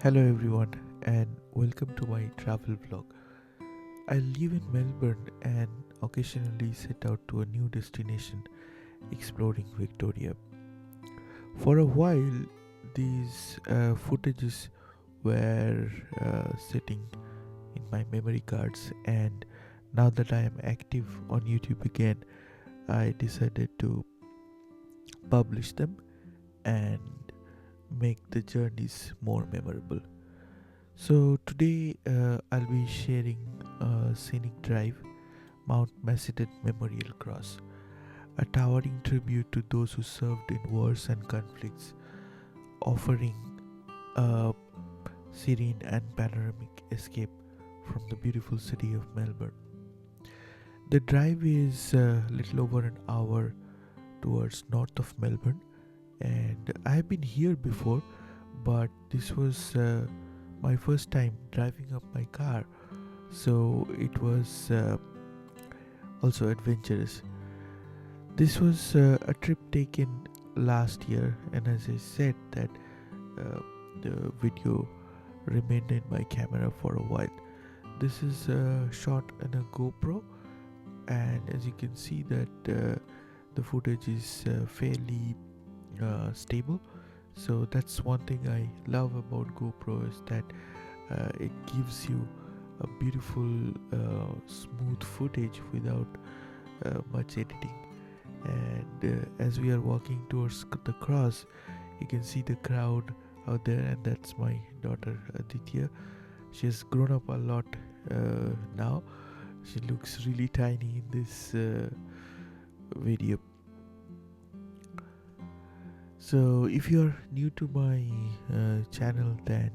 Hello everyone and welcome to my travel vlog. I live in Melbourne and occasionally set out to a new destination exploring Victoria. For a while, these footages were sitting in my memory cards, and now that I am active on YouTube again, I decided to publish them and make the journeys more memorable. So today I'll be sharing Scenic Drive, Mount Macedon Memorial Cross, a towering tribute to those who served in wars and conflicts, offering a serene and panoramic escape from the beautiful city of Melbourne. The drive is a little over an hour towards north of Melbourne, and I have been here before, but this was my first time driving up my car, so it was also adventurous. This was a trip taken last year, and as I said, that the video remained in my camera for a while. This is shot on a GoPro, and as you can see that the footage is fairly stable. So that's one thing I love about GoPro, is that it gives you a beautiful smooth footage without much editing. And as we are walking towards the cross, you can see the crowd out there, and that's my daughter Aditya. She has grown up a lot now. She looks really tiny in this video. So if you are new to my channel, then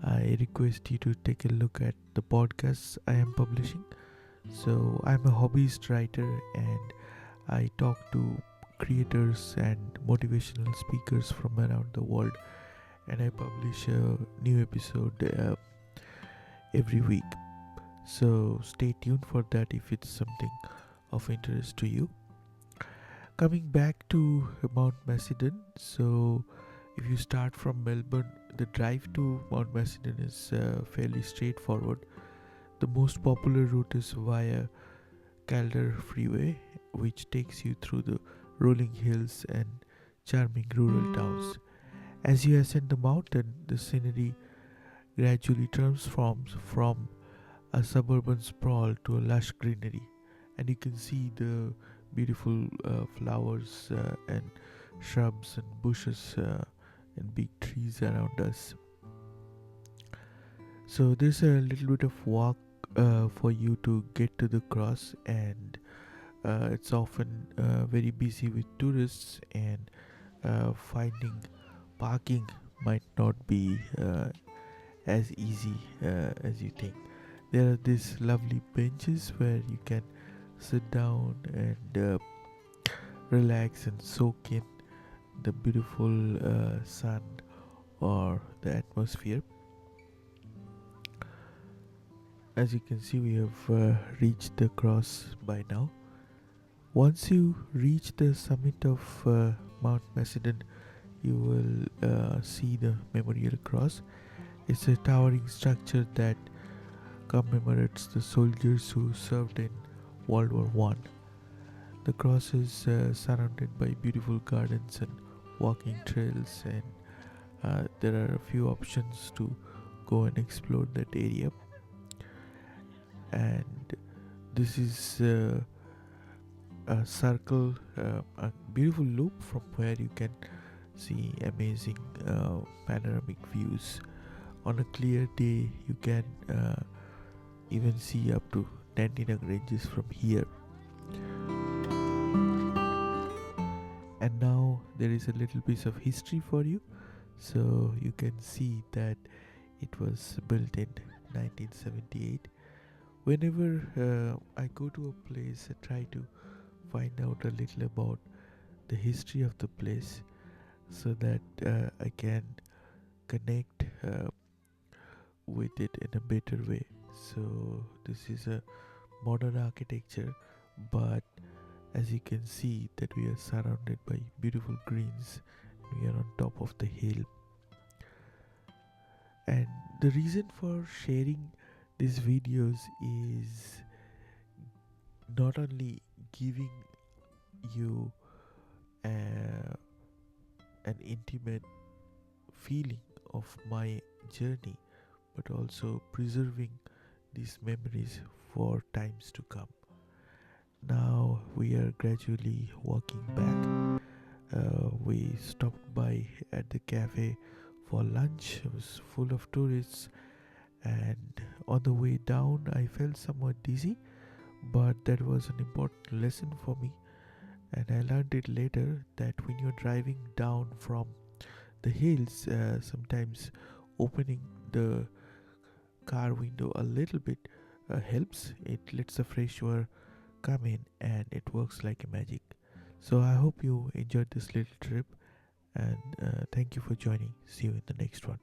I request you to take a look at the podcasts I am publishing. So I'm a hobbyist writer, and I talk to creators and motivational speakers from around the world, and I publish a new episode every week. So stay tuned for that if it's something of interest to you. Coming back to Mount Macedon, so if you start from Melbourne, the drive to Mount Macedon is fairly straightforward. The most popular route is via Calder Freeway, which takes you through the rolling hills and charming rural towns. As you ascend the mountain, the scenery gradually transforms from a suburban sprawl to a lush greenery, and you can see the beautiful flowers and shrubs and bushes and big trees around us. So there's a little bit of walk for you to get to the cross, and it's often very busy with tourists, and finding parking might not be as easy as you think. There are these lovely benches where you can sit down and relax and soak in the beautiful sun or the atmosphere. As you can see, we have reached the cross by now. Once you reach the summit of Mount Macedon, you will see the memorial cross. It's a towering structure that commemorates the soldiers who served in World War One. The cross is surrounded by beautiful gardens and walking trails, and there are a few options to go and explore that area. And this is a circle, a beautiful loop from where you can see amazing panoramic views. On a clear day, you can even see up to 99 ranges from here. And now there is a little piece of history for you. So you can see that it was built in 1978. Whenever I go to a place, I try to find out a little about the history of the place, so that I can connect with it in a better way. So this is a modern architecture, but as you can see that we are surrounded by beautiful greens. We are on top of the hill, And the reason for sharing these videos is not only giving you uh, an intimate feeling of my journey, but also preserving these memories for times to come. Now we are gradually walking back. We stopped by at the cafe for lunch. It was full of tourists, and on the way down, I felt somewhat dizzy, but that was an important lesson for me. And I learned it later that when you're driving down from the hills, sometimes opening the car window a little bit helps. It lets the fresh air come in and it works like a magic. So I hope you enjoyed this little trip, and thank you for joining. See you in the next one.